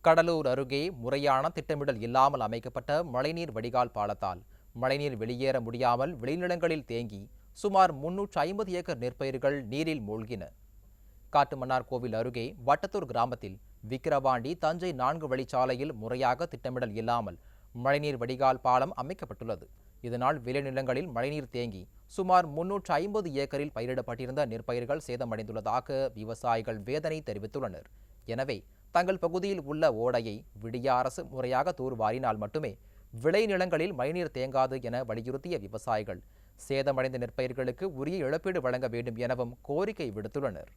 கடலூர் அருகே முறையான திட்டமிடல் இல்லாமல் அமைக்கப்பட்ட மழைநீர் வடிகால் பாலத்தால் மழைநீர் வெளியேற முடியாமல் விளைநிலங்களில் தேங்கி சுமார் 350 ஏக்கர் நெற்பயிர்கள் நீரில் மூழ்கின. காட்டுமன்னார்கோவில் அருகே வட்டத்தூர் கிராமத்தில் விக்கிரவாண்டி தஞ்சை 4 வழிச்சாலையில் முறையாக திட்டமிடல் இல்லாமல் மழைநீர் வடிகால் பாலம் அமைக்கப்பட்டுள்ளது. இதனால் விளைநிலங்களில் மழைநீர் தேங்கி சுமார் 350 ஏக்கரில் பயிரிடப்பட்டிருந்த நெற்பயிர்கள் சேதமடைந்துள்ளதாக விவசாயிகள் வேதனை தெரிவித்துள்ளனர். எனவே தங்கள் பகுதியில் உள்ள ஓடையை விடிய அரசு முறையாக தூர்வாரினால் மட்டுமே விளைநிலங்களில் மழைநீர் தேங்காது என வலியுறுத்திய விவசாயிகள் சேதமடைந்த நெற்பயிர்களுக்கு உரிய இழப்பீடு வழங்க வேண்டும் எனவும் கோரிக்கை விடுத்துள்ளனர்.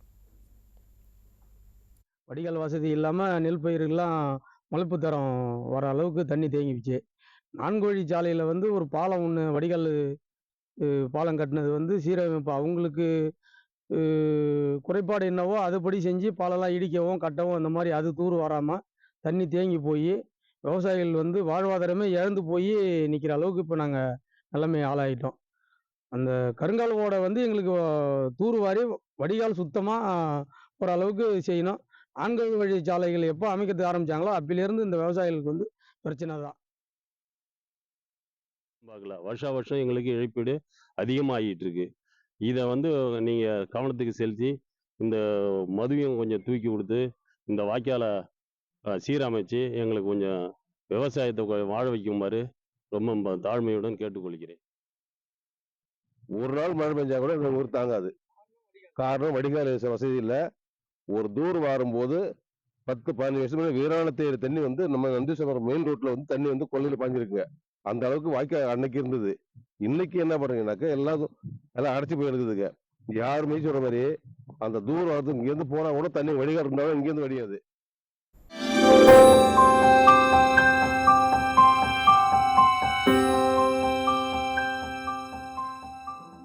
வடிகால் வசதி இல்லாமல் நெல் பயிர்கள்லாம் முளைப்பு தரம் வர அளவுக்கு தண்ணி தேங்கிடுச்சு. 4 வழிச்சாலையில் ஒரு பாலம் ஒன்று வடிகால் பாலம் கட்டினது சீரமைப்பு அவங்களுக்கு குறைபாடு என்னவோ அதுபடி செஞ்சு பாலம்லாம் இடிக்கவும் கட்டவும் இந்த மாதிரி அது தூர் வராமல் தண்ணி தேங்கி போய் விவசாயிகள் வாழ்வாதாரமே இழந்து போய் நிற்கிற அளவுக்கு இப்போ நாங்கள் நிலைமை ஆளாயிட்டோம். அந்த கருங்கால் ஓடை எங்களுக்கு தூர்வாரி வடிகால் சுத்தமாக ஒரு அளவுக்கு செய்யணும். 4 வழி சாலைகள் எப்போ அமைக்கிறதுக்கு ஆரம்பிச்சாங்களோ அப்பிலிருந்து இந்த விவசாயிகளுக்கு பிரச்சனை தான். வருஷம் எங்களுக்கு இழப்பீடு அதிகமாகிட்டு இருக்கு. இதை நீங்கள் கவனத்துக்கு செலுத்தி இந்த மதுவையும் கொஞ்சம் தூக்கி கொடுத்து இந்த வாய்க்காலை சீரமைச்சு எங்களுக்கு கொஞ்சம் விவசாயத்தை வாழ வைக்குமாறு ரொம்ப தாழ்மையுடன் கேட்டுக்கொள்கிறேன். ஒரு நாள் மழை பெஞ்சா கூட எங்கள் ஊர் தாங்காது. காரணம் வடிகால் வசதி இல்லை. ஒரு தூர் வரும்போது 10-15 வருஷம் வீராணத்தை தண்ணி நம்ம நந்தீஸ்வரம் மெயின் ரோட்ல தண்ணி கொள்ளையில பாஞ்சிருக்குங்க. அந்த அளவுக்கு வாய்க்கால் அன்னைக்கு இருந்தது. இன்னைக்கு என்ன பண்ணுறீங்கன்னாக்கா எல்லாம் அடைச்சி போயிருக்குதுங்க. யாருமே சொல்ற மாதிரி அந்த தூரம் இங்கேருந்து போனா கூட தண்ணி வடிகால் இருந்தாலும் இங்கேருந்து வடியாது.